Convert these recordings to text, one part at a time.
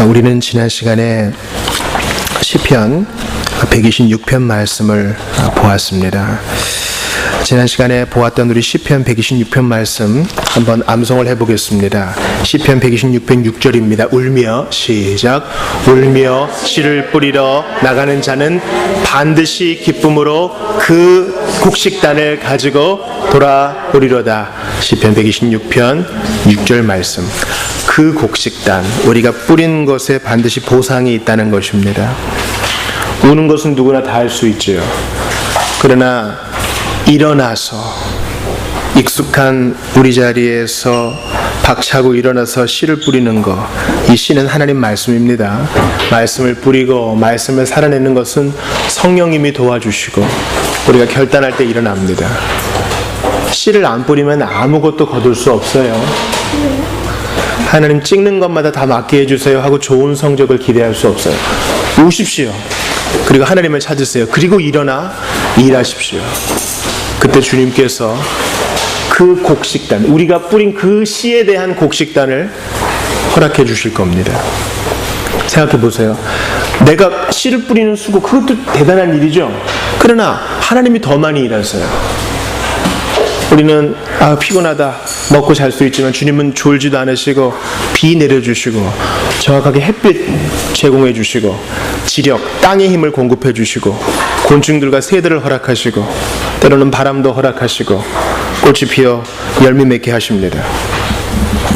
우리는 지난 시간에 시편 126편 말씀을 보았습니다. 지난 시간에 보았던 우리 시편 126편 말씀 한번 암송을 해보겠습니다. 시편 126편 6절입니다. 울며 시작. 울며 씨를 뿌리러 나가는 자는 반드시 기쁨으로 그 곡식단을 가지고 돌아오리로다. 시편 126편 6절 말씀. 그 곡식단, 우리가 뿌린 것에 반드시 보상이 있다는 것입니다. 우는 것은 누구나 다 할 수 있죠. 그러나 일어나서 익숙한 우리 자리에서 박차고 일어나서 씨를 뿌리는 것, 이 씨는 하나님 말씀입니다. 말씀을 뿌리고 말씀을 살아내는 것은 성령님이 도와주시고 우리가 결단할 때 일어납니다. 씨를 안 뿌리면 아무것도 거둘 수 없어요. 하나님 찍는 것마다 다 맞게 해주세요 하고 좋은 성적을 기대할 수 없어요. 오십시오. 그리고 하나님을 찾으세요. 그리고 일어나 일하십시오. 그때 주님께서 그 곡식단, 우리가 뿌린 그 씨에 대한 곡식단을 허락해 주실 겁니다. 생각해 보세요. 내가 씨를 뿌리는 수고, 그것도 대단한 일이죠. 그러나 하나님이 더 많이 일하세요. 우리는 피곤하다, 먹고 잘 수 있지만 주님은 졸지도 않으시고 비 내려주시고 정확하게 햇빛 제공해 주시고 지력, 땅의 힘을 공급해 주시고 곤충들과 새들을 허락하시고 때로는 바람도 허락하시고 꽃이 피어 열매 맺게 하십니다.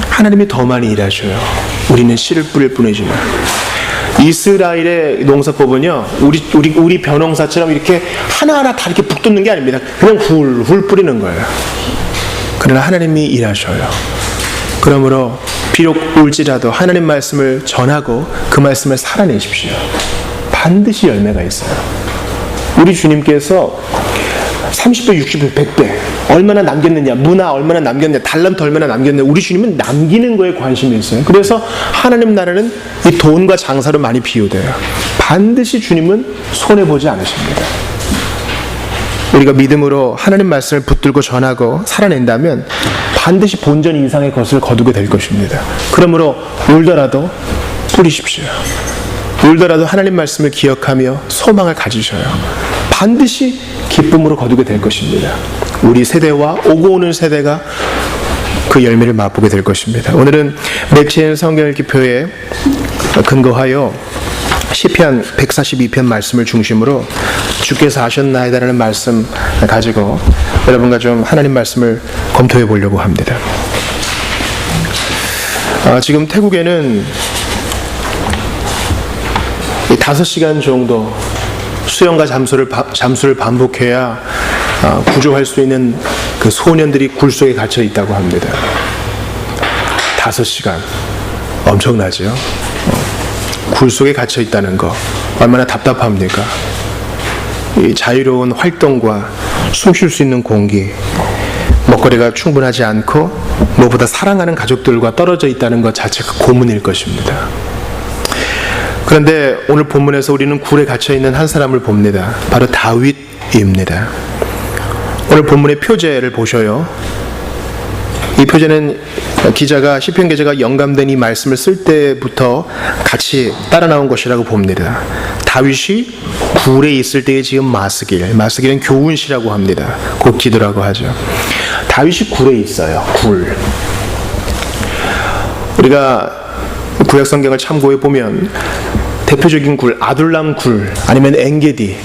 하나님이 더 많이 일하셔요. 우리는 씨를 뿌릴 뿐이지만. 이스라엘의 농사법은요, 우리 벼농사처럼 이렇게 하나하나 다 이렇게 북돋는 게 아닙니다. 그냥 훌훌 뿌리는 거예요. 그러나 하나님이 일하셔요. 그러므로 비록 울지라도 하나님 말씀을 전하고 그 말씀을 살아내십시오. 반드시 열매가 있어요. 우리 주님께서 30배, 60배, 100배 얼마나 남겼느냐, 문화 얼마나 남겼느냐, 달란트 얼마나 남겼느냐, 우리 주님은 남기는 거에 관심이 있어요. 그래서 하나님 나라는 이 돈과 장사로 많이 비유돼요. 반드시 주님은 손해보지 않으십니다. 우리가 믿음으로 하나님 말씀을 붙들고 전하고 살아낸다면 반드시 본전 이상의 것을 거두게 될 것입니다. 그러므로 울더라도 뿌리십시오. 울더라도 하나님 말씀을 기억하며 소망을 가지셔요. 반드시 기쁨으로 거두게 될 것입니다. 우리 세대와 오고 오는 세대가 그 열매를 맛보게 될 것입니다. 오늘은 맥시엔 성경읽기표에 근거하여 시편 142편 말씀을 중심으로 주께서 하셨나이다라는 말씀 가지고 여러분과 좀 하나님 말씀을 검토해 보려고 합니다. 지금 태국에는 5시간 정도 수영과 잠수를 반복해야 구조할 수 있는 그 소년들이 굴 속에 갇혀 있다고 합니다. 5시간 엄청나죠? 굴 속에 갇혀 있다는 거 얼마나 답답합니까? 이 자유로운 활동과 숨 쉴 수 있는 공기, 먹거리가 충분하지 않고 무엇보다 사랑하는 가족들과 떨어져 있다는 것 자체가 고문일 것입니다. 그런데 오늘 본문에서 우리는 굴에 갇혀있는 한 사람을 봅니다. 바로 다윗입니다. 오늘 본문의 표제를 보셔요. 이 표제는 시편 기자가 영감된 이 말씀을 쓸 때부터 같이 따라 나온 것이라고 봅니다. 다윗이 굴에 있을 때의 지금 마스길은 교훈시라고 합니다. 곧 기도라고 하죠. 다윗이 굴에 있어요. 굴. 우리가 구약 성경을 참고해 보면 대표적인 굴, 아둘람 굴 아니면 엔게디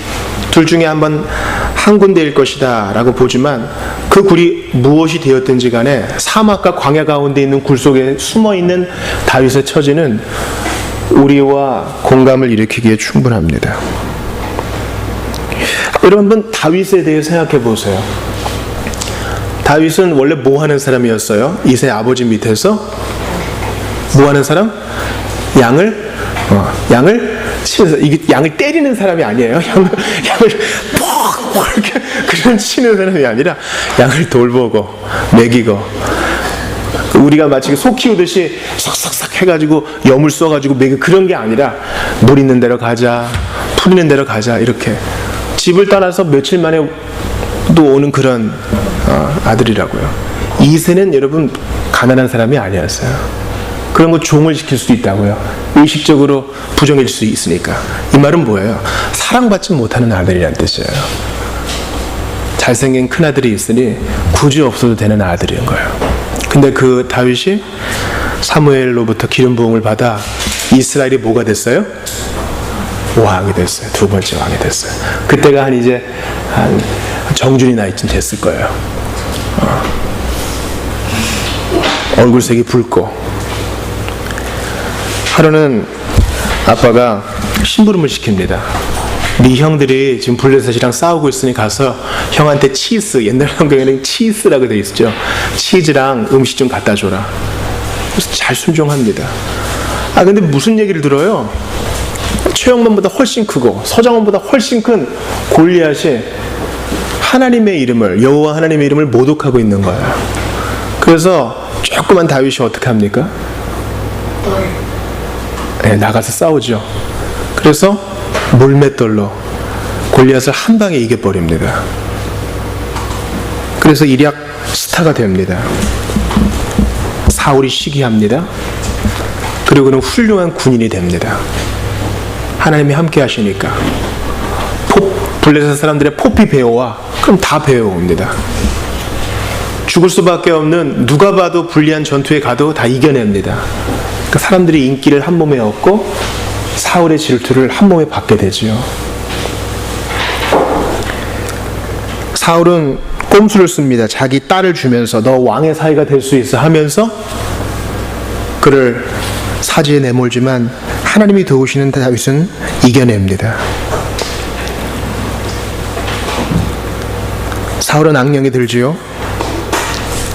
둘 중에 한 군데일 것이다 라고 보지만 그 굴이 무엇이 되었든지 간에 사막과 광야 가운데 있는 굴 속에 숨어있는 다윗의 처지는 우리와 공감을 일으키기에 충분합니다. 여러분 한번 다윗에 대해 생각해 보세요. 다윗은 원래 뭐 하는 사람이었어요? 이세 아버지 밑에서 뭐 하는 사람? 양을 치면서, 이게 양을 때리는 사람이 아니에요. 양을 퍽 이렇게 그런 치는 사람이 아니라 양을 돌보고 먹이고, 우리가 마치 소 키우듯이 싹싹싹 해가지고 염을 써가지고 먹이, 그런 게 아니라 물 있는 데로 가자, 풀 있는 데로 가자, 이렇게 집을 떠나서 며칠 만에 또 오는 그런 아들이라고요. 이세는 여러분 가난한 사람이 아니었어요. 그런 거 종을 시킬 수도 있다고요. 의식적으로 부정일 수 있으니까. 이 말은 뭐예요? 사랑받지 못하는 아들이란 뜻이에요. 잘생긴 큰아들이 있으니 굳이 없어도 되는 아들인 거예요. 근데 그 다윗이 사무엘로부터 기름 부음을 받아 이스라엘이 뭐가 됐어요? 왕이 됐어요. 두 번째 왕이 됐어요. 그때가 한 정준이 나이쯤 됐을 거예요. 얼굴색이 붉고. 하루는 아빠가 심부름을 시킵니다. 네 형들이 지금 블레셋이랑 싸우고 있으니 가서 형한테 치즈, 옛날 성경에는 치즈라고 되어 있었죠. 치즈랑 음식 좀 갖다 줘라. 그래서 잘 순종합니다. 근데 무슨 얘기를 들어요? 최영만보다 훨씬 크고 서장훈보다 훨씬 큰 골리앗이 하나님의 이름을, 여호와 하나님의 이름을 모독하고 있는 거예요. 그래서 조그만 다윗이 어떻게 합니까? 네, 나가서 싸우죠. 그래서 물맷돌로 골리앗을 한 방에 이겨버립니다. 그래서 일약 스타가 됩니다. 사울이 시기합니다. 그리고는 훌륭한 군인이 됩니다. 하나님이 함께 하시니까 블레셋 사람들의 포피 배워와 그럼 다 배워옵니다. 죽을 수밖에 없는 누가 봐도 불리한 전투에 가도 다 이겨냅니다. 그러니까 사람들이 인기를 한 몸에 얻고 사울의 질투를 한 몸에 받게 되지요. 사울은 꼼수를 씁니다. 자기 딸을 주면서 너 왕의 사이가 될 수 있어 하면서 그를 사지에 내몰지만 하나님이 도우시는 다윗은 이겨냅니다. 사울은 악령이 들지요.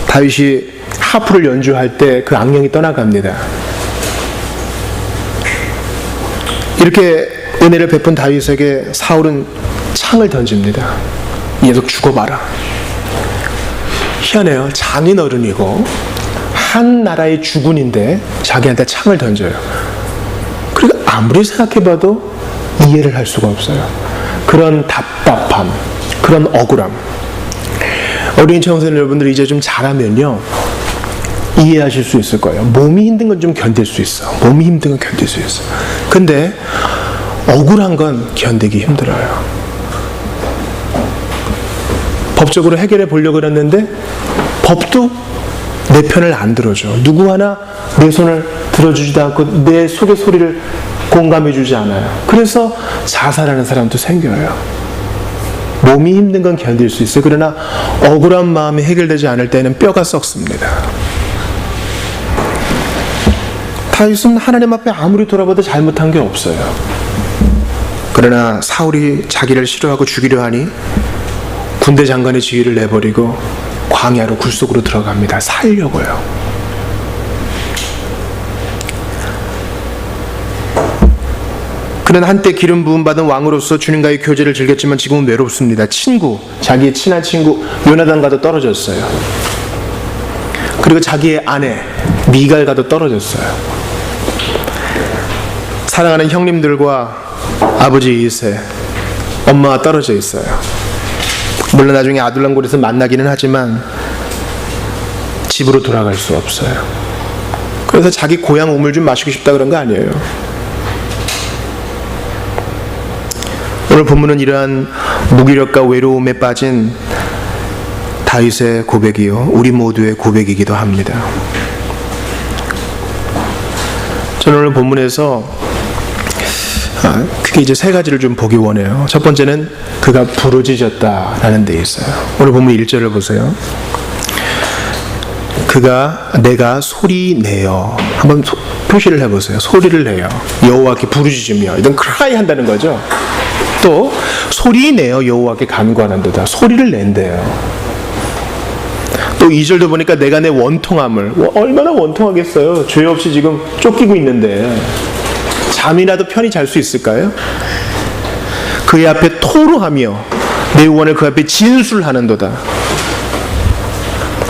다윗이 하프를 연주할 때 그 악령이 떠나갑니다. 이렇게 은혜를 베푼 다윗에게 사울은 창을 던집니다. 이 녀석 죽어봐라. 희한해요. 장인어른이고 한 나라의 주군인데 자기한테 창을 던져요. 그리고 아무리 생각해봐도 이해를 할 수가 없어요. 그런 답답함, 그런 억울함. 어린이 청소년 여러분들 이제 좀 자라면요 이해하실 수 있을 거예요. 몸이 힘든 건 좀 견딜 수 있어. 몸이 힘든 건 견딜 수 있어. 근데 억울한 건 견디기 힘들어요. 법적으로 해결해 보려고 했는데 법도 내 편을 안 들어줘. 누구 하나 내 손을 들어주지도 않고 내 속의 소리를 공감해 주지 않아요. 그래서 자살하는 사람도 생겨요. 몸이 힘든 건 견딜 수 있어요. 그러나 억울한 마음이 해결되지 않을 때는 뼈가 썩습니다. 다윗은 하나님 앞에 아무리 돌아봐도 잘못한 게 없어요. 그러나 사울이 자기를 싫어하고 죽이려 하니 군대 장관의 지위를 내버리고 광야로 굴속으로 들어갑니다. 살려고요. 그는 한때 기름 부음 받은 왕으로서 주님과의 교제를 즐겼지만 지금은 외롭습니다. 자기의 친한 친구 요나단과도 떨어졌어요. 그리고 자기의 아내 미갈과도 떨어졌어요. 사랑하는 형님들과 아버지 이세, 엄마와 떨어져 있어요. 물론 나중에 아둘람골에서 만나기는 하지만 집으로 돌아갈 수 없어요. 그래서 자기 고향 우물 좀 마시고 싶다 그런 거 아니에요. 오늘 본문은 이러한 무기력과 외로움에 빠진 다윗의 고백이요 우리 모두의 고백이기도 합니다. 저는 오늘 본문에서 크게 이제 세 가지를 좀 보기 원해요. 첫 번째는 그가 부르짖었다라는 데 있어요. 오늘 본문 1절을 보세요. 내가 소리 내어, 한번 표시를 해보세요. 소리를 내요. 여호와께 부르짖으며, 이건 cry 한다는 거죠. 또 소리 내어 여호와께 간구하는도다. 소리를 낸대요. 또 2절도 보니까 내가 내 원통함을, 얼마나 원통하겠어요. 죄 없이 지금 쫓기고 있는데 잠이라도 편히 잘 수 있을까요? 그의 앞에 토로하며 내 구원을 그 앞에 진술하는도다.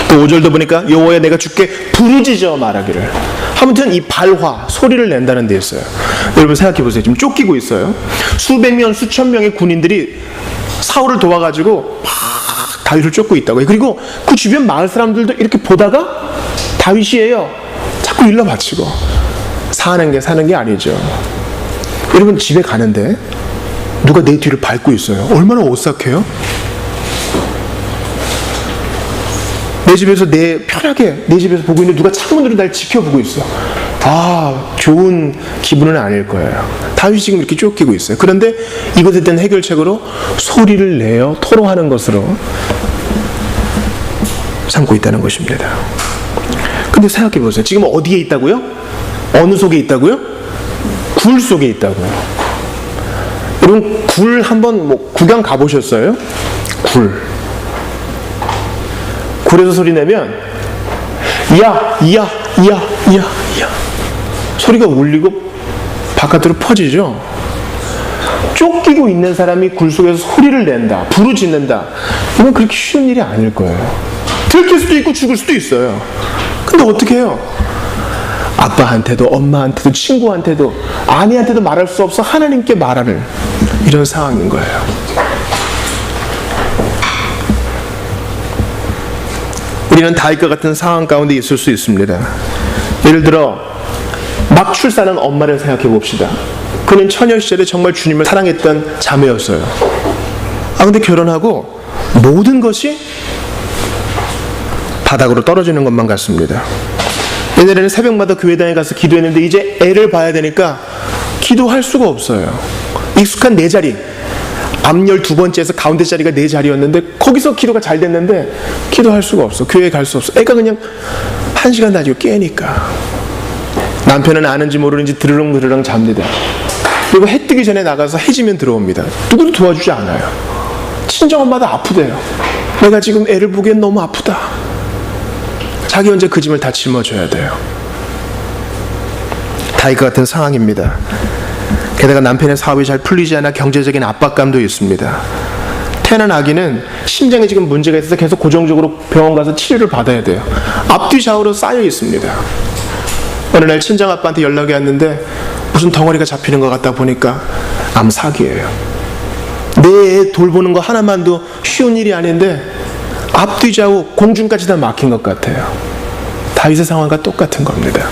또 5절도 보니까 여호와여 내가 주께 부르짖어 말하기를. 아무튼 이 발화, 소리를 낸다는 데 있어요. 여러분 생각해 보세요. 지금 쫓기고 있어요. 수백 명, 수천 명의 군인들이 사울을 도와가지고 막 다윗을 쫓고 있다고요. 그리고 그 주변 마을 사람들도 이렇게 보다가 다윗이에요. 자꾸 자꾸 일러 바치고 사는 게 아니죠. 여러분, 집에 가는데 누가 내 뒤를 밟고 있어요. 얼마나 오싹해요? 내 집에서 편하게 내 집에서 보고 있는데 누가 창문으로 날 지켜보고 있어. 좋은 기분은 아닐 거예요. 다윗이 지금 이렇게 쫓기고 있어요. 그런데 이것에 대한 해결책으로 소리를 내어 토로하는 것으로 삼고 있다는 것입니다. 근데 생각해 보세요. 지금 어디에 있다고요? 어느 속에 있다고요? 굴 속에 있다고요. 여러분, 굴 한번 구경 가보셨어요? 굴에서 소리 내면 야 소리가 울리고 바깥으로 퍼지죠. 쫓기고 있는 사람이 굴 속에서 소리를 낸다, 부르짖는다, 이건 그렇게 쉬운 일이 아닐 거예요. 들킬 수도 있고 죽을 수도 있어요. 근데 어떻게 해요? 아빠한테도 엄마한테도 친구한테도 아내한테도 말할 수 없어 하나님께 말하는 이런 상황인 거예요. 우리는 다윗과 같은 상황 가운데 있을 수 있습니다. 예를 들어 막 출산한 엄마를 생각해 봅시다. 그는 처녀 시절에 정말 주님을 사랑했던 자매였어요. 근데 결혼하고 모든 것이 바닥으로 떨어지는 것만 같습니다. 옛날에는 새벽마다 교회당에 가서 기도했는데 이제 애를 봐야 되니까 기도할 수가 없어요. 익숙한 내 자리, 앞열 두 번째에서 가운데 자리가 내 자리였는데 거기서 기도가 잘 됐는데 기도할 수가 없어. 교회에 갈 수 없어. 애가 그냥 1시간 다니고 깨니까. 남편은 아는지 모르는지 드르렁드르렁 잡니다. 그리고 해 뜨기 전에 나가서 해지면 들어옵니다. 누구도 도와주지 않아요. 친정엄마도 아프대요. 내가 지금 애를 보기엔 너무 아프다. 자기 혼자 그 짐을 다 짊어져야 돼요. 다윗과 같은 상황입니다. 게다가 남편의 사업이 잘 풀리지 않아 경제적인 압박감도 있습니다. 태어난 아기는 심장에 지금 문제가 있어서 계속 고정적으로 병원 가서 치료를 받아야 돼요. 앞뒤 좌우로 쌓여 있습니다. 어느 날 친정아빠한테 연락이 왔는데 무슨 덩어리가 잡히는 것 같다 보니까 암사기예요. 내 애 돌보는 거 하나만도 쉬운 일이 아닌데 앞뒤 좌우 공중까지 다 막힌 것 같아요. 다윗의 상황과 똑같은 겁니다.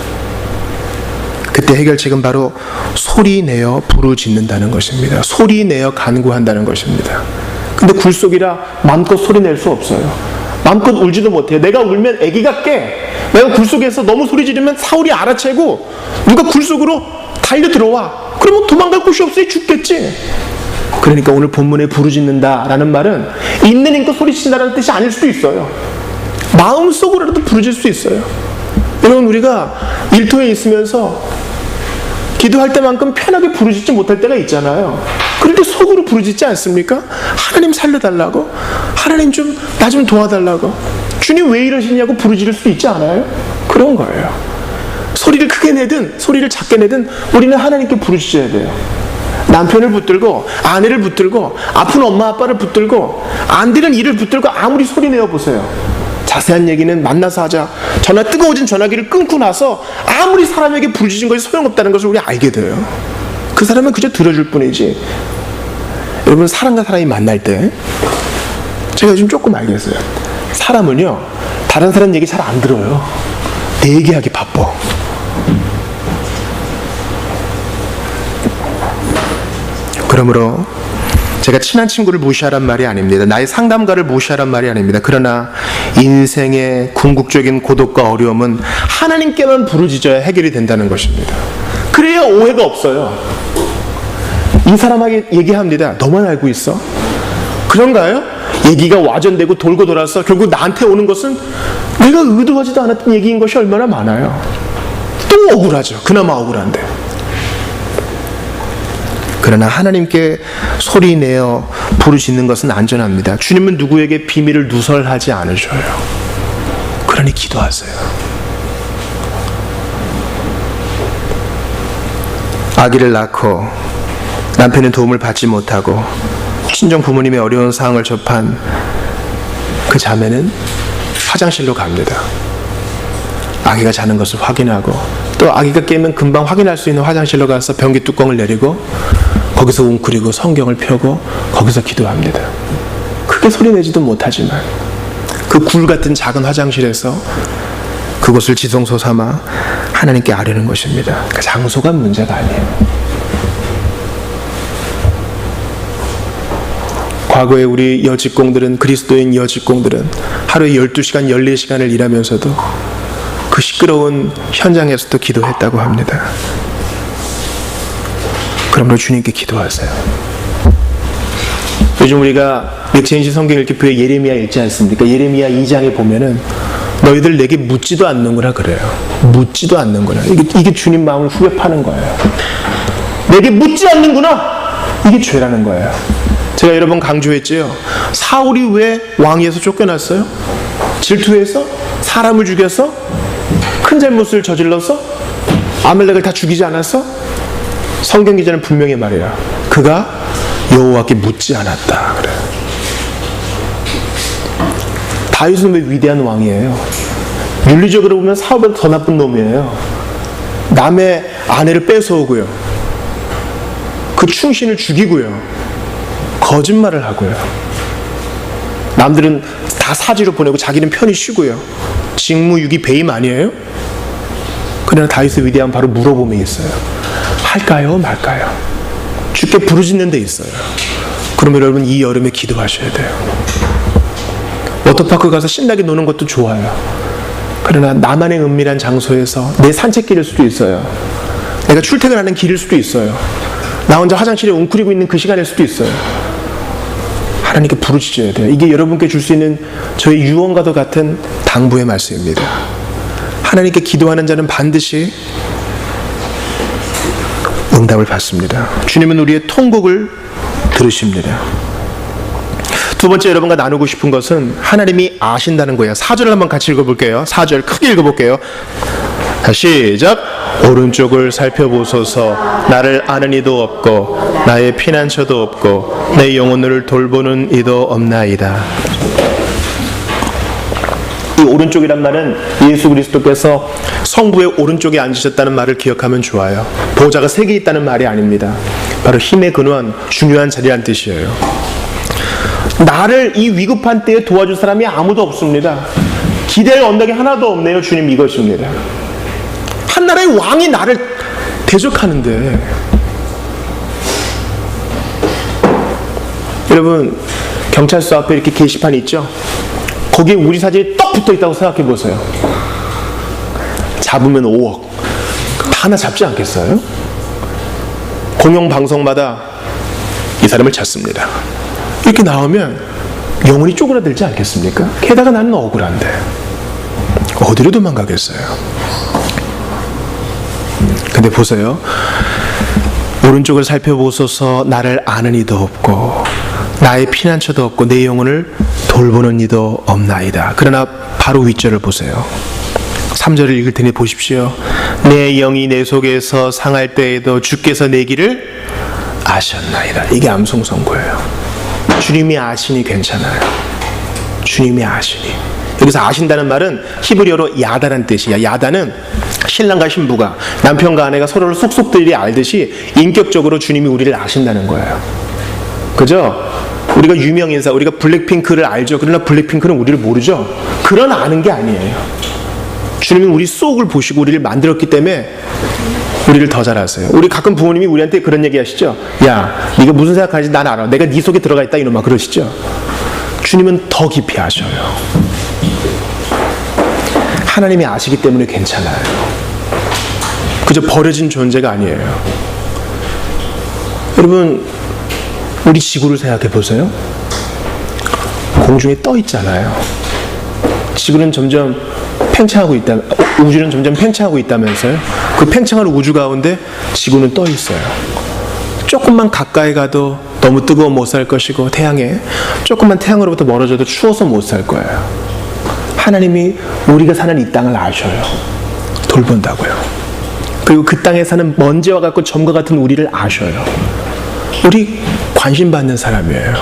그때 해결책은 바로 소리 내어 부르짖는다는 것입니다. 소리 내어 간구한다는 것입니다. 근데 굴속이라 마음껏 소리 낼 수 없어요. 마음껏 울지도 못해요. 내가 울면 아기가 깨. 내가 굴속에서 너무 소리 지르면 사울이 알아채고 누가 굴속으로 달려 들어와. 그러면 도망갈 곳이 없어요. 죽겠지. 그러니까 오늘 본문에 부르짖는다라는 말은 있는 힘껏 소리친다는 뜻이 아닐 수도 있어요. 마음속으로라도 부르짖을 수 있어요. 여러분, 우리가 일터에 있으면서 기도할 때만큼 편하게 부르짖지 못할 때가 있잖아요. 그럴 때 속으로 부르짖지 않습니까? 하나님 살려달라고, 하나님 나 좀 도와달라고, 주님 왜 이러시냐고 부르짖을 수 있지 않아요? 그런 거예요. 소리를 크게 내든 소리를 작게 내든 우리는 하나님께 부르짖어야 돼요. 남편을 붙들고 아내를 붙들고 아픈 엄마 아빠를 붙들고 안 되는 일을 붙들고 아무리 소리 내어보세요. 자세한 얘기는 만나서 하자. 뜨거워진 전화기를 끊고 나서 아무리 사람에게 부르짖은 것이 소용없다는 것을 우리 알게 돼요. 그 사람은 그저 들어줄 뿐이지. 여러분, 사람과 사람이 만날 때 제가 요즘 조금 알겠어요. 사람은요, 다른 사람 얘기 잘 안 들어요. 내 얘기하기 바빠. 그러므로 제가 친한 친구를 무시하란 말이 아닙니다. 나의 상담가를 무시하란 말이 아닙니다. 그러나 인생의 궁극적인 고독과 어려움은 하나님께만 부르짖어야 해결이 된다는 것입니다. 그래야 오해가 없어요. 이 사람에게 얘기합니다. 너만 알고 있어? 그런가요? 얘기가 와전되고 돌고 돌아서 결국 나한테 오는 것은 내가 의도하지도 않았던 얘기인 것이 얼마나 많아요. 또 억울하죠. 그나마 억울한데. 그러나 하나님께 소리내어 부르짖는 것은 안전합니다. 주님은 누구에게 비밀을 누설하지 않으셔요. 그러니 기도하세요. 아기를 낳고 남편의 도움을 받지 못하고 친정 부모님의 어려운 상황을 접한 그 자매는 화장실로 갑니다. 아기가 자는 것을 확인하고 또 아기가 깨면 금방 확인할 수 있는 화장실로 가서 변기 뚜껑을 내리고 거기서 웅크리고 성경을 펴고 거기서 기도합니다. 크게 소리 내지도 못하지만 그 굴 같은 작은 화장실에서 그 그곳을 지성소 삼아 하나님께 아뢰는 것입니다. 그러니까 장소가 문제가 아니에요. 과거에 우리 여직공들은, 그리스도인 여직공들은 하루에 12시간, 14시간을 일하면서도 그 시끄러운 현장에서도 기도했다고 합니다. 그러므로 주님께 기도하세요. 요즘 우리가 맥체인지 성경 읽기표에 예레미야 읽지 않습니까? 예레미야 2장에 보면은 너희들 내게 묻지도 않는구나 그래요. 묻지도 않는구나. 이게 주님 마음을 후벼 파는 거예요. 내게 묻지 않는구나. 이게 죄라는 거예요. 제가 여러 번 강조했지요. 사울이 왜 왕위에서 쫓겨났어요? 질투해서? 사람을 죽여서? 큰 잘못을 저질러서? 아말렉을 다 죽이지 않았어? 성경 기자는 분명히 말해요. 그가 여호와께 묻지 않았다 그래요. 다윗은 왜 위대한 왕이에요? 윤리적으로 보면 사울보다 더 나쁜 놈이에요. 남의 아내를 뺏어오고요, 그 충신을 죽이고요, 거짓말을 하고요, 남들은 다 사지로 보내고 자기는 편히 쉬고요. 직무유기 배임 아니에요? 그러나 다윗의 위대함 바로 물어봄에 있어요. 할까요 말까요? 주께 부르짖는 데 있어요. 그러면 여러분 이 여름에 기도하셔야 돼요. 워터파크 가서 신나게 노는 것도 좋아요. 그러나 나만의 은밀한 장소에서 내 산책길일 수도 있어요. 내가 출퇴근하는 길일 수도 있어요. 나 혼자 화장실에 웅크리고 있는 그 시간일 수도 있어요. 하나님께 부르짖어야 돼요. 이게 여러분께 줄 수 있는 저의 유언과도 같은 당부의 말씀입니다. 하나님께 기도하는 자는 반드시 응답을 받습니다. 주님은 우리의 통곡을 들으십니다. 두 번째 여러분과 나누고 싶은 것은 하나님이 아신다는 거예요. 4절을 한번 같이 읽어볼게요. 4절 크게 읽어볼게요. 시작. 오른쪽을 살펴보소서. 나를 아는 이도 없고 나의 피난처도 없고 내 영혼을 돌보는 이도 없나이다. 이 오른쪽이란 말은 예수 그리스도께서 성부의 오른쪽에 앉으셨다는 말을 기억하면 좋아요. 보좌가 3개 있다는 말이 아닙니다. 바로 힘의 근원, 중요한 자리란 뜻이에요. 나를 이 위급한 때에 도와줄 사람이 아무도 없습니다. 기대할 언덕이 하나도 없네요. 주님, 이것입니다. 한 나라의 왕이 나를 대적하는데, 여러분 경찰서 앞에 이렇게 게시판이 있죠? 거기에 우리 사진이 떡 붙어 있다고 생각해 보세요. 잡으면 5억. 다 하나 잡지 않겠어요? 공영방송마다 이 사람을 찾습니다. 이렇게 나오면 영혼이 쪼그라들지 않겠습니까? 게다가 나는 억울한데 어디로 도망가겠어요? 근데 보세요. 오른쪽을 살펴보소서. 나를 아는 이도 없고 나의 피난처도 없고 내 영혼을 돌보는 이도 없나이다. 그러나 바로 윗절을 보세요. 3절을 읽을 테니 보십시오. 내 영이 내 속에서 상할 때에도 주께서 내 길을 아셨나이다. 이게 암송선고예요. 주님이 아시니 괜찮아요. 주님이 아시니. 여기서 아신다는 말은 히브리어로 야다란 뜻이야. 야다는 신랑과 신부가, 남편과 아내가 서로를 속속들이 알듯이 인격적으로 주님이 우리를 아신다는 거예요. 그죠? 우리가 유명 인사, 우리가 블랙핑크를 알죠. 그러나 블랙핑크는 우리를 모르죠. 그런 아는 게 아니에요. 주님이 우리 속을 보시고 우리를 만들었기 때문에 우리를 더 잘 아세요. 우리 가끔 부모님이 우리한테 그런 얘기 하시죠. 야, 네가 무슨 생각하는지 난 알아. 내가 네 속에 들어가 있다, 이놈아. 그러시죠. 주님은 더 깊이 아셔요. 하나님이 아시기 때문에 괜찮아요. 그저 버려진 존재가 아니에요. 여러분, 우리 지구를 생각해 보세요. 공중에 떠 있잖아요. 지구는 점점 팽창하고 있다, 우주는 점점 팽창하고 있다면서요. 그 팽창하는 우주 가운데 지구는 떠 있어요. 조금만 가까이 가도 너무 뜨거워 못 살 것이고, 태양에 조금만 태양으로부터 멀어져도 추워서 못 살 거예요. 하나님이 우리가 사는 이 땅을 아셔요. 돌본다고요. 그리고 그 땅에 사는 먼지와 같고 점과 같은 우리를 아셔요. 우리 관심 받는 사람이에요.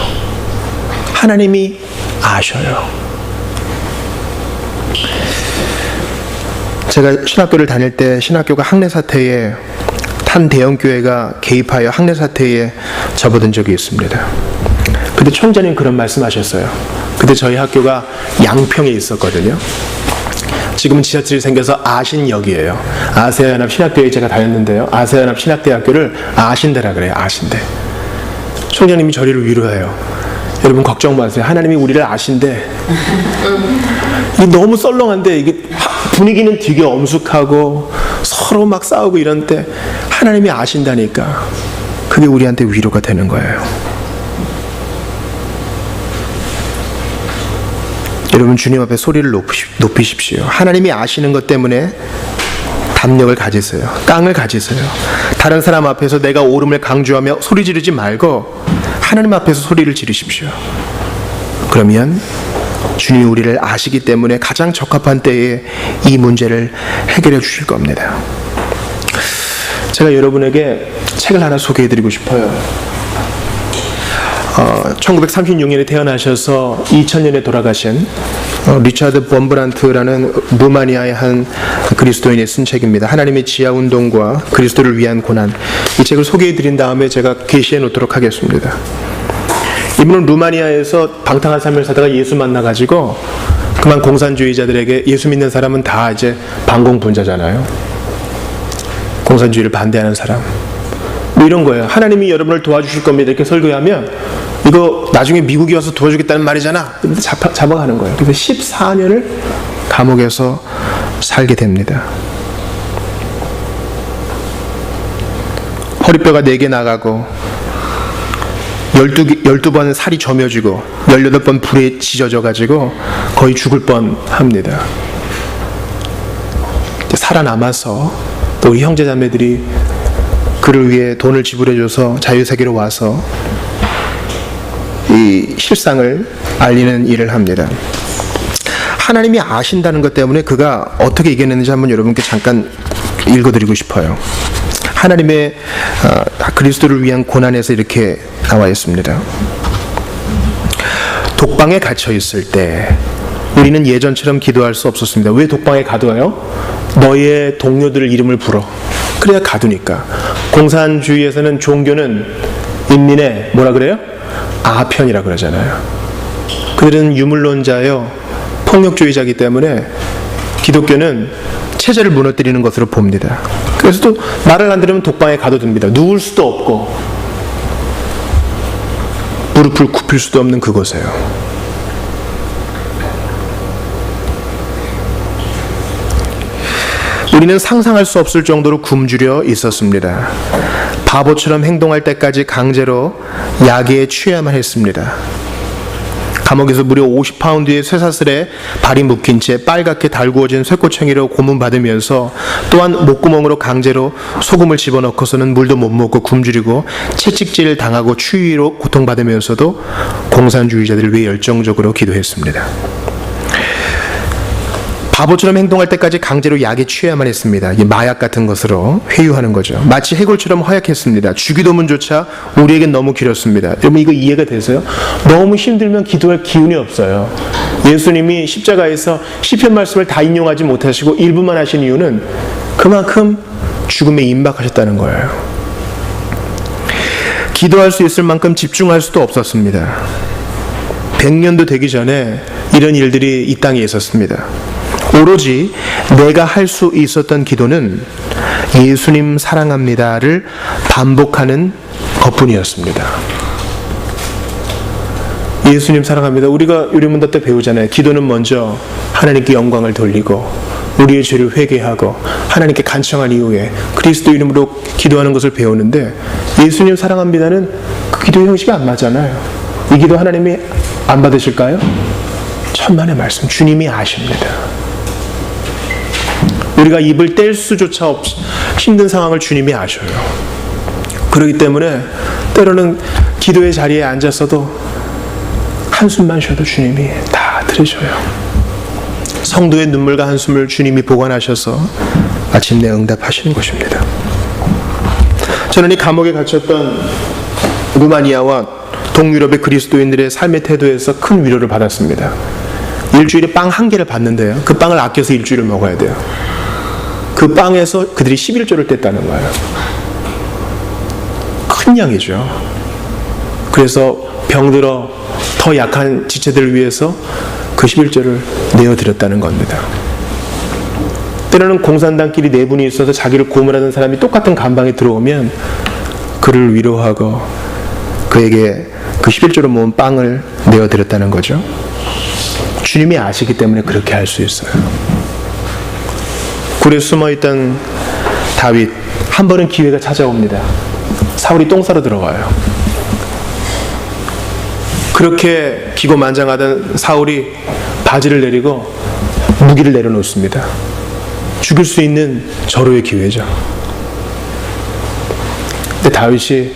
하나님이 아셔요. 제가 신학교를 다닐 때 신학교가 학내 사태에, 한 대형교회가 개입하여 학내 사태에 접어든 적이 있습니다. 그때 총장님 그런 말씀하셨어요. 그때 저희 학교가 양평에 있었거든요. 지금은 지하철이 생겨서 아신역이에요. 아세아연합 신학대회에 제가 다녔는데요. 아세아연합 신학대학교를 아신대라 그래요. 아신대. 총장님이 저희를 위로해요. 여러분 걱정 마세요. 하나님이 우리를 아신대. 이게 너무 썰렁한데 이게 분위기는 되게 엄숙하고 서로 막 싸우고 이런 때 하나님이 아신다니까 그게 우리한테 위로가 되는 거예요. 여러분 주님 앞에 소리를 높이십시오. 하나님이 아시는 것 때문에 담력을 가지세요. 깡을 가지세요. 다른 사람 앞에서 내가 옳음을 강조하며 소리 지르지 말고 하나님 앞에서 소리를 지르십시오. 그러면 주님이 우리를 아시기 때문에 가장 적합한 때에 이 문제를 해결해 주실 겁니다. 제가 여러분에게 책을 하나 소개해 드리고 싶어요. 1936년에 태어나셔서 2000년에 돌아가신 리차드 범브란트라는 루마니아의 한 그리스도인이 쓴 책입니다. 하나님의 지하운동과 그리스도를 위한 고난. 이 책을 소개해 드린 다음에 제가 게시해 놓도록 하겠습니다. 이분은 루마니아에서 방탕한 삶을 살다가 예수 만나가지고 그만 공산주의자들에게 예수 믿는 사람은 다 이제 반공분자잖아요. 공산주의를 반대하는 사람. 뭐 이런 거예요. 하나님이 여러분을 도와주실 겁니다. 이렇게 설교하면 이거 나중에 미국이 와서 도와주겠다는 말이잖아. 잡아가는 거예요. 그래서 14년을 감옥에서 살게 됩니다. 허리뼈가 4개 나가고 12번 살이 저며지고 18번 불에 지져져가지고 거의 죽을 뻔합니다. 살아남아서 또 우리 형제자매들이 그를 위해 돈을 지불해줘서 자유세계로 와서 이 실상을 알리는 일을 합니다. 하나님이 아신다는 것 때문에 그가 어떻게 이겨냈는지 한번 여러분께 잠깐 읽어드리고 싶어요. 하나님의 그리스도를 위한 고난에서 이렇게 나와 있습니다. 독방에 갇혀 있을 때 우리는 예전처럼 기도할 수 없었습니다. 왜 독방에 가둬요? 너의 동료들 이름을 불어. 그래야 가두니까. 공산주의에서는 종교는 인민의 뭐라 그래요? 아편이라 그러잖아요. 그들은 유물론자예요. 폭력주의자이기 때문에 기독교는 체제를 무너뜨리는 것으로 봅니다. 그래서 또 말을 안 들으면 독방에 가둬둡니다. 누울 수도 없고 무릎을 굽힐 수도 없는 그곳에요. 우리는 상상할 수 없을 정도로 굶주려 있었습니다. 바보처럼 행동할 때까지 강제로 약에 취해야만 했습니다. 감옥에서 무려 50파운드의 쇠사슬에 발이 묶인 채 빨갛게 달구어진 쇠꼬챙이로 고문받으면서 또한 목구멍으로 강제로 소금을 집어넣고서는 물도 못 먹고 굶주리고 채찍질 당하고 추위로 고통받으면서도 공산주의자들을 위해 열정적으로 기도했습니다. 바보처럼 행동할 때까지 강제로 약에 취해야만 했습니다. 이 마약 같은 것으로 회유하는 거죠. 마치 해골처럼 허약했습니다. 주기도문조차 우리에겐 너무 길었습니다. 여러분 이거 이해가 되세요? 너무 힘들면 기도할 기운이 없어요. 예수님이 십자가에서 시편 말씀을 다 인용하지 못하시고 일부만 하신 이유는 그만큼 죽음에 임박하셨다는 거예요. 기도할 수 있을 만큼 집중할 수도 없었습니다. 100년도 되기 전에 이런 일들이 이 땅에 있었습니다. 오로지 내가 할 수 있었던 기도는 예수님 사랑합니다를 반복하는 것뿐이었습니다. 예수님 사랑합니다. 우리가 요리문답 때 배우잖아요. 기도는 먼저 하나님께 영광을 돌리고 우리의 죄를 회개하고 하나님께 간청한 이후에 그리스도 이름으로 기도하는 것을 배우는데 예수님 사랑합니다는 그 기도 형식이 안 맞잖아요. 이 기도 하나님이 안 받으실까요? 천만의 말씀. 주님이 아십니다. 우리가 입을 뗄 수조차 없이 힘든 상황을 주님이 아셔요. 그렇기 때문에 때로는 기도의 자리에 앉았어도 한숨만 쉬어도 주님이 다 들으셔요. 성도의 눈물과 한숨을 주님이 보관하셔서 마침내 응답하시는 것입니다. 저는 이 감옥에 갇혔던 루마니아와 동유럽의 그리스도인들의 삶의 태도에서 큰 위로를 받았습니다. 일주일에 빵 1개를 받는데요. 그 빵을 아껴서 일주일을 먹어야 돼요. 그 빵에서 그들이 11조를 뗐다는 거예요. 큰 양이죠. 그래서 병들어 더 약한 지체들을 위해서 그 11조를 내어드렸다는 겁니다. 때로는 공산당끼리 네 분이 있어서 자기를 고문하던 사람이 똑같은 감방에 들어오면 그를 위로하고 그에게 그 11조로 모은 빵을 내어드렸다는 거죠. 주님이 아시기 때문에 그렇게 할 수 있어요. 굴에 숨어있던 다윗, 한 번은 기회가 찾아옵니다. 사울이 똥 싸러 들어가요. 그렇게 기고만장하던 사울이 바지를 내리고 무기를 내려놓습니다. 죽일 수 있는 절호의 기회죠. 근데 다윗이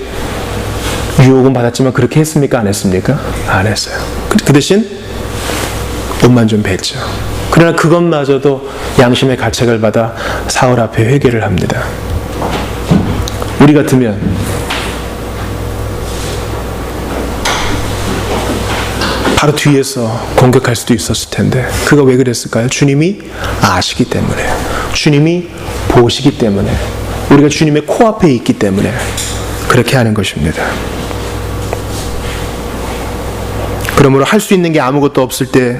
유혹은 받았지만 그렇게 했습니까? 안 했습니까? 안 했어요. 그 대신 옷만 좀 뱄죠. 그러나 그것마저도 양심의 가책을 받아 사울 앞에 회개를 합니다. 우리 같으면 바로 뒤에서 공격할 수도 있었을 텐데 그가 왜 그랬을까요? 주님이 아시기 때문에, 주님이 보시기 때문에, 우리가 주님의 코앞에 있기 때문에 그렇게 하는 것입니다. 그러므로 할 수 있는 게 아무것도 없을 때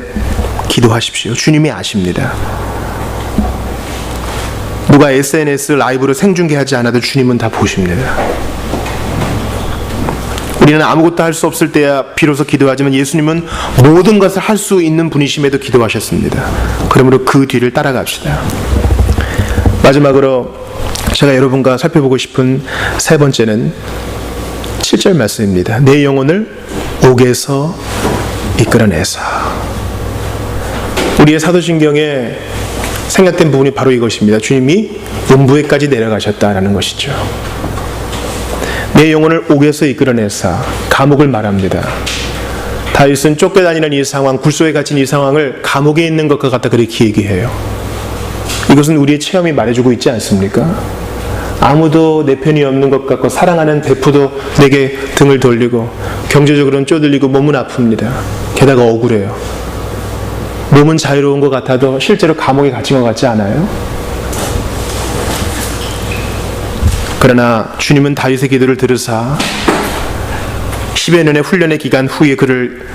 기도하십시오. 주님이 아십니다. 누가 SNS 라이브로 생중계하지 않아도 주님은 다 보십니다. 우리는 아무것도 할 수 없을 때야 비로소 기도하지만 예수님은 모든 것을 할 수 있는 분이심에도 기도하셨습니다. 그러므로 그 뒤를 따라갑시다. 마지막으로 제가 여러분과 살펴보고 싶은 세 번째는 7절 말씀입니다. 내 영혼을 옥에서 이끌어내사. 우리의 사도신경에 생략된 부분이 바로 이것입니다. 주님이 음부에까지 내려가셨다라는 것이죠. 내 영혼을 옥에서 이끌어내사, 감옥을 말합니다. 다윗은 쫓겨다니는 이 상황, 굴소에 갇힌 이 상황을 감옥에 있는 것과 같다 그렇게 얘기해요. 이것은 우리의 체험이 말해주고 있지 않습니까? 아무도 내 편이 없는 것 같고 사랑하는 베프도 내게 등을 돌리고 경제적으로는 쪼들리고 몸은 아픕니다. 게다가 억울해요. 몸은 자유로운 것 같아도 실제로 감옥에 갇힌 것 같지 않아요? 그러나 주님은 다윗의 기도를 들으사 10여 년의 훈련의 기간 후에 그를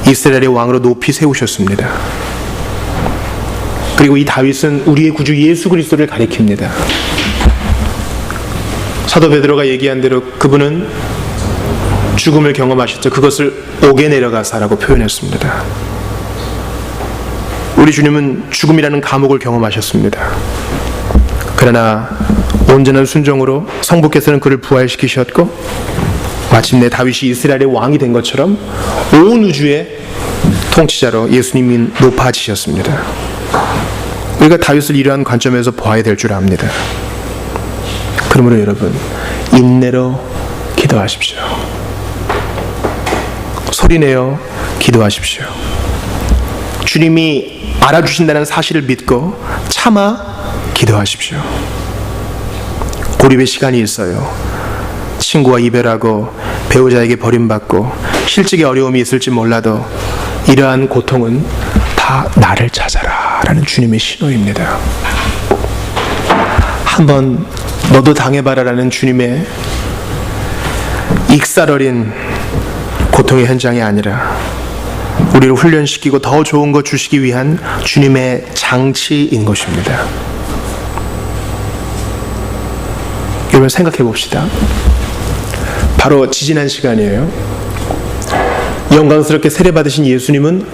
이스라엘의 왕으로 높이 세우셨습니다. 그리고 이 다윗은 우리의 구주 예수 그리스도를 가리킵니다. 사도 베드로가 얘기한 대로 그분은 죽음을 경험하셨죠. 그것을 옥에 내려가사라고 표현했습니다. 우리 주님은 죽음이라는 감옥을 경험하셨습니다. 그러나 온전한 순종으로 성부께서는 그를 부활시키셨고 마침내 다윗이 이스라엘의 왕이 된 것처럼 온 우주의 통치자로 예수님이 높아지셨습니다. 우리가 다윗을 이러한 관점에서 보아야 될 줄 압니다. 그러므로 여러분, 인내로 기도하십시오. 소리내어 기도하십시오. 주님이 알아주신다는 사실을 믿고 참아 기도하십시오. 고립의 시간이 있어요. 친구와 이별하고 배우자에게 버림받고 실직의 어려움이 있을지 몰라도 이러한 고통은 다 나를 찾아라 라는 주님의 신호입니다. 한번 너도 당해봐라 라는 주님의 익살어린 고통의 현장이 아니라 우리를 훈련시키고 더 좋은 것 주시기 위한 주님의 장치인 것입니다. 여러분 생각해 봅시다. 바로 지지난 시간이에요. 영광스럽게 세례받으신 예수님은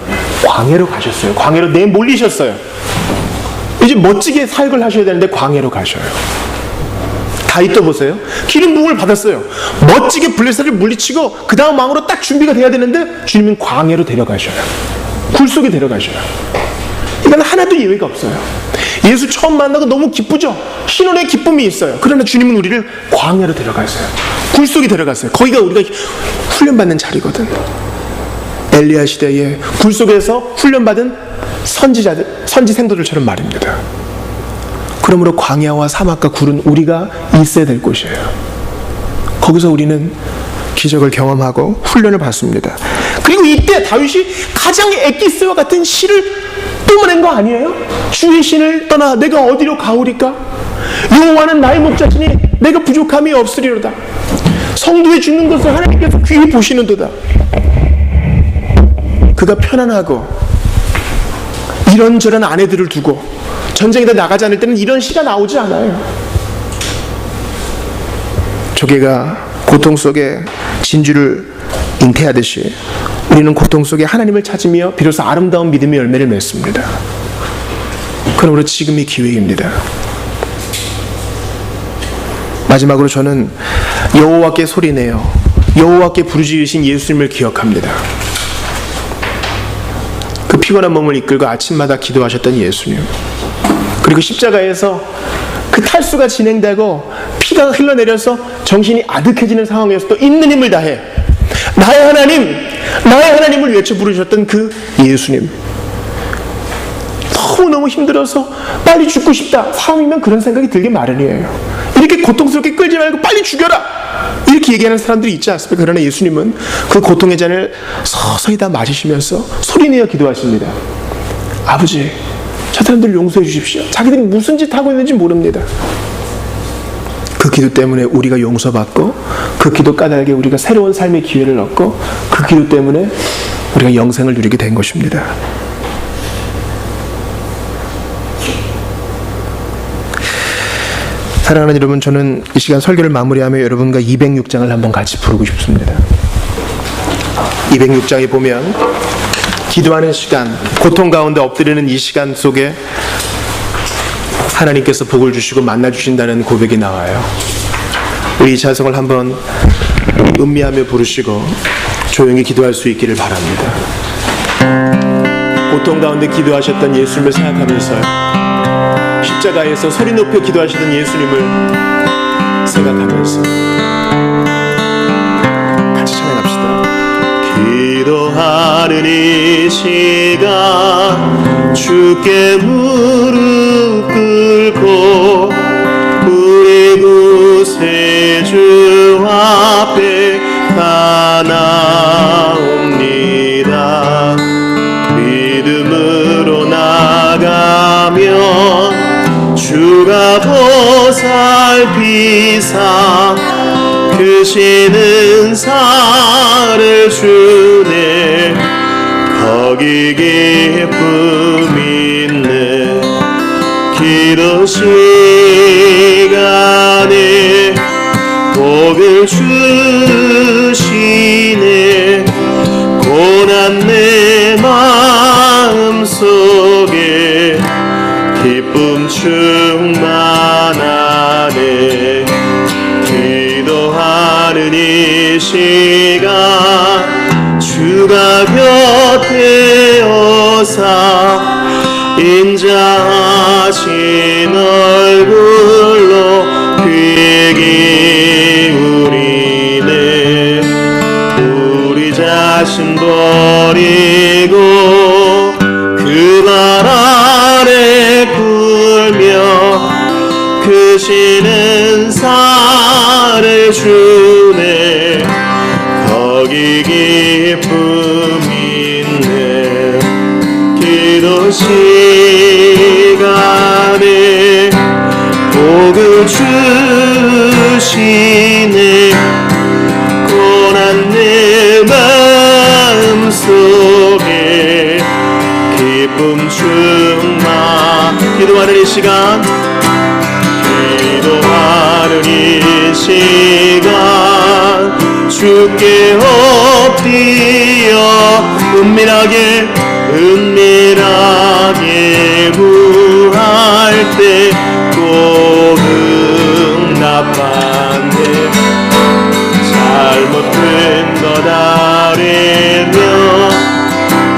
광야로 가셨어요. 광야로 내몰리셨어요. 이제 멋지게 사역을 하셔야 되는데 광야로 가셔요. 다윗도 보세요. 기름 부음을 받았어요. 멋지게 블레셋을 물리치고 그 다음 왕으로 딱 준비가 돼야 되는데 주님은 광야로 데려가셔요. 굴 속에 데려가셔요. 이건 하나도 예외가 없어요. 예수 처음 만나고 너무 기쁘죠? 신혼의 기쁨이 있어요. 그러나 주님은 우리를 광야로 데려가세요. 굴 속에 데려갔어요. 거기가 우리가 훈련받는 자리거든. 엘리야 시대에 굴 속에서 훈련받은 선지 생도들처럼 말입니다. 그러므로 광야와 사막과 굴은 우리가 있어야 될 곳이에요. 거기서 우리는 기적을 경험하고 훈련을 받습니다. 그리고 이때 다윗이 가장 엑기스와 같은 시를 뿜어낸 거 아니에요? 주의 신을 떠나 내가 어디로 가오리까? 여호와는 나의 목자시니 내가 부족함이 없으리로다. 성도의 죽는 것을 하나님께서 귀히 보시는도다. 그가 편안하고 이런저런 아내들을 두고 전쟁에다 나가지 않을 때는 이런 시가 나오지 않아요. 조개가 고통 속에 진주를 잉태하듯이 우리는 고통 속에 하나님을 찾으며 비로소 아름다운 믿음의 열매를 맺습니다. 그러므로 지금이 기회입니다. 마지막으로 저는 여호와께 소리내어 여호와께 부르짖으신 예수님을 기억합니다. 그 피곤한 몸을 이끌고 아침마다 기도하셨던 예수님, 그리고 십자가에서 그 탈수가 진행되고 피가 흘러내려서 정신이 아득해지는 상황에서도 있는 힘을 다해 나의 하나님, 나의 하나님을 외쳐 부르셨던 그 예수님, 너무너무 힘들어서 빨리 죽고 싶다, 사람이면 그런 생각이 들게 마련이에요. 이렇게 고통스럽게 끌지 말고 빨리 죽여라, 이렇게 얘기하는 사람들이 있지 않습니까? 그러나 예수님은 그 고통의 잔을 서서히 다 마시시면서 소리내어 기도하십니다. 아버지, 저 사람들 용서해 주십시오. 자기들이 무슨 짓 하고 있는지 모릅니다. 그 기도 때문에 우리가 용서받고, 그 기도 까닭에 우리가 새로운 삶의 기회를 얻고, 그 기도 때문에 우리가 영생을 누리게 된 것입니다. 사랑하는 여러분, 저는 이 시간 설교를 마무리하며 여러분과 206장을 한번 같이 부르고 싶습니다. 206장에 보면 기도하는 시간, 고통 가운데 엎드리는 이 시간 속에 하나님께서 복을 주시고 만나주신다는 고백이 나와요. 우리 이 찬송을 한번 음미하며 부르시고 조용히 기도할 수 있기를 바랍니다. 고통 가운데 기도하셨던 예수님을 생각하면서요, 십자가에서 소리 높여 기도하시던 예수님을 생각하면서 같이 찬양합시다. 기도하는 이 시간 주께 무릎 꿇고 우리 구세주 앞에 다 나옵니다. 믿음으로 나가면 주가 보살피사 크신 은사를 주네. 거기 기쁨 있네. 기도 시간에 복을 주시네. 고난 내 마음속에 기쁨 충만하네. 기도하는 이 시간 주가 곁에 오사 인자하신 얼굴로 귀 기울이네. 우리 자신 버리고 그 발 아래 굴며 크신 은사를 주네. 거기 기쁨 있네. 기도 시간에 복을 주시네. 고난 내 마음속에 기쁨 충만. 기도하는 이 시간, 기도하는 이 시간 주께 엎드려 은밀하게 구할 때 꼭 응답하네. 잘못된 것 아뢰며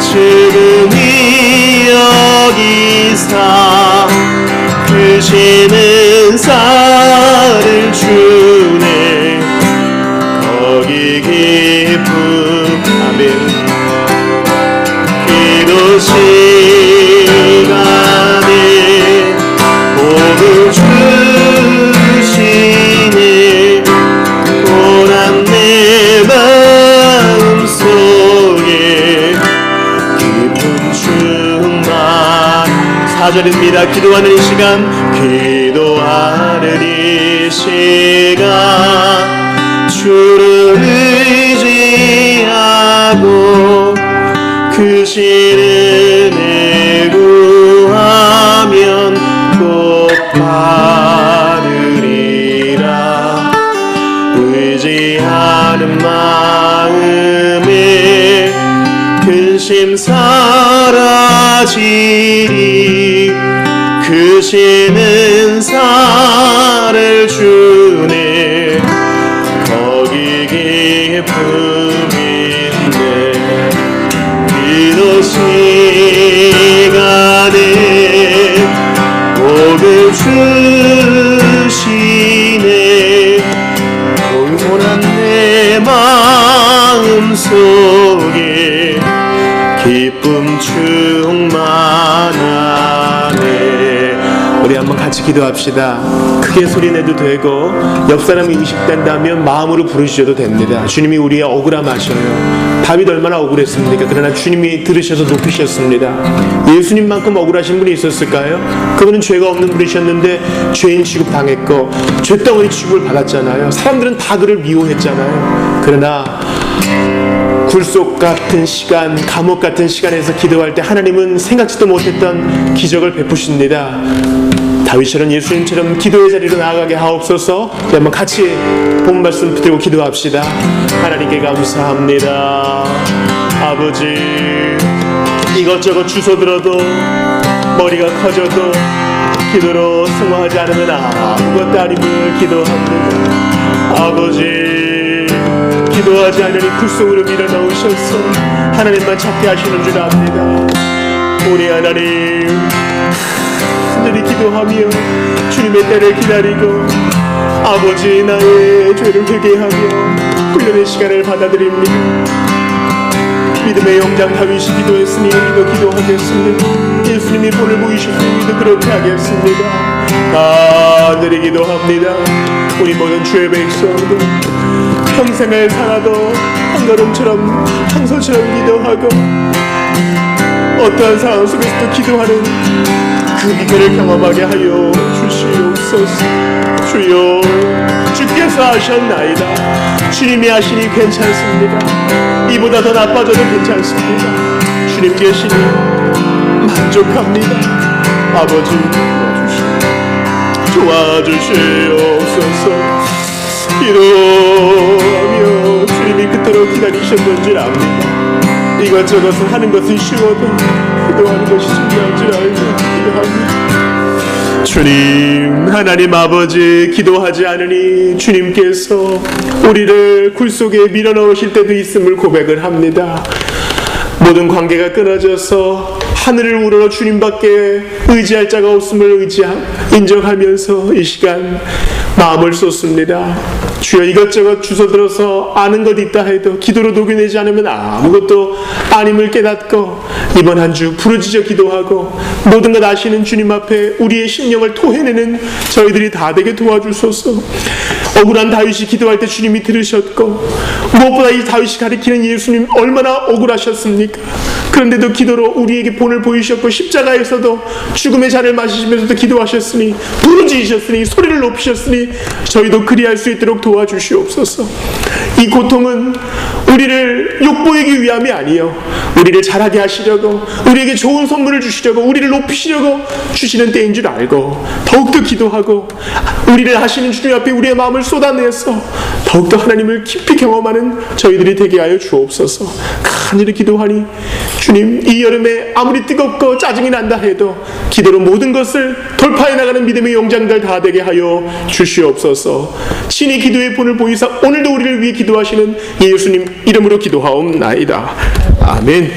지금이 여기사 크신 은사를 주네. 거기 기쁨. 아멘. 기도 시간에 복을 주시네. 고난 내 마음속에 기쁨 충만. 4절입니다. 기도하는 이 시간, 기도하는 이 시간 주를 의지하고 크신 은혜 받으리라. 의지하는 마음에 근심 사라지리. 크신 은사를 주네. 거기 기쁨인데 기도 시간에 복을 주시네. 공손한 내 마음속에 기쁨 충만하네. 우리 한번 같이 기도합시다. 크게 소리내도 되고 옆 사람이 의식된다면 마음으로 부르셔도 됩니다. 주님이 우리의 억울함 아셔요. 다윗 얼마나 억울했습니까? 그러나 주님이 들으셔서 높이셨습니다. 예수님만큼 억울하신 분이 있었을까요? 그분은 죄가 없는 분이셨는데 죄인 취급당했고 죄덩어리 취급을 받았잖아요. 사람들은 다 그를 미워했잖아요. 그러나 굴속 같은 시간, 감옥 같은 시간에서 기도할 때 하나님은 생각지도 못했던 기적을 베푸십니다. 다윗처럼 예수님처럼 기도의 자리로 나아가게 하옵소서. 한번 같이 본 말씀 붙들고 기도합시다. 하나님께 감사합니다. 아버지, 이것저것 주워 들어도 머리가 커져도 기도로 승화하지 않으면 아무것도 아님을 기도합니다. 아버지, 기도하지 않으니 굴속으로 밀어넣으셔서 하나님만 찾게 하시는 줄 압니다. 우리 하나님, 하늘이 기도하며 주님의 때를 기다리고 아버지 나의 죄를 회개하며 훈련의 시간을 받아들입니다. 믿음의 영장 다윗이 기도했으니 우리도 기도하겠습니다. 예수님이 본을 보이셨으니 우리도 그렇게 하겠습니다. 하늘이 기도합니다. 우리 모든 주의 백성들 평생을 살아도 한 걸음처럼 황소처럼 기도하고 어떠한 상황 속에서도 기도하는 그 기회를 경험하게 하여 주시옵소서. 주여, 주께서 하셨나이다. 주님이 하시니 괜찮습니다. 이보다 더 나빠져도 괜찮습니다. 주님 계시니 만족합니다. 아버지 도와주시옵소서. 기도하며 주님이 그토록 기다리셨던 줄 압니다. 이것저것을 하는 것은 쉬워도 기도하는 것이 중요한 줄 알고 기도합니다. 주님, 하나님 아버지, 기도하지 않으니 주님께서 우리를 굴속에 밀어넣으실 때도 있음을 고백을 합니다. 모든 관계가 끊어져서 하늘을 우러러 주님밖에 의지할 자가 없음을 인정하면서 이 시간 마음을 쏟습니다. 주여, 이것저것 주워들어서 아는 것 있다 해도 기도로 녹여내지 않으면 아무것도 아님을 깨닫고 이번 한 주 부르짖어 기도하고 모든 것 아시는 주님 앞에 우리의 심령을 토해내는 저희들이 다 되게 도와주소서. 억울한 다윗이 기도할 때 주님이 들으셨고 무엇보다 이 다윗이 가리키는 예수님 얼마나 억울하셨습니까? 그런데도 기도로 우리에게 본을 보이셨고 십자가에서도 죽음의 잔을 마시면서도 기도하셨으니 부르짖으셨으니 소리를 높이셨으니 저희도 그리할 수 있도록 도와주시옵소서. 이 고통은 우리를 욕보이기 위함이 아니요 우리를 잘하게 하시려고 우리에게 좋은 선물을 주시려고 우리를 높이시려고 주시는 때인 줄 알고 더욱더 기도하고 우리를 하시는 주님 앞에 우리의 마음을 쏟아내서 더욱더 하나님을 깊이 경험하는 저희들이 되게 하여 주옵소서. 간절히 기도하니 주님, 이 여름에 아무리 뜨겁고 짜증이 난다 해도 기도로 모든 것을 돌파해 나가는 믿음의 용장들 다 되게 하여 주시옵소서. 신이 기도의 본을 보이사 오늘도 우리를 위해 기도하시는 예수님 이름으로 기도하옵나이다. 아멘.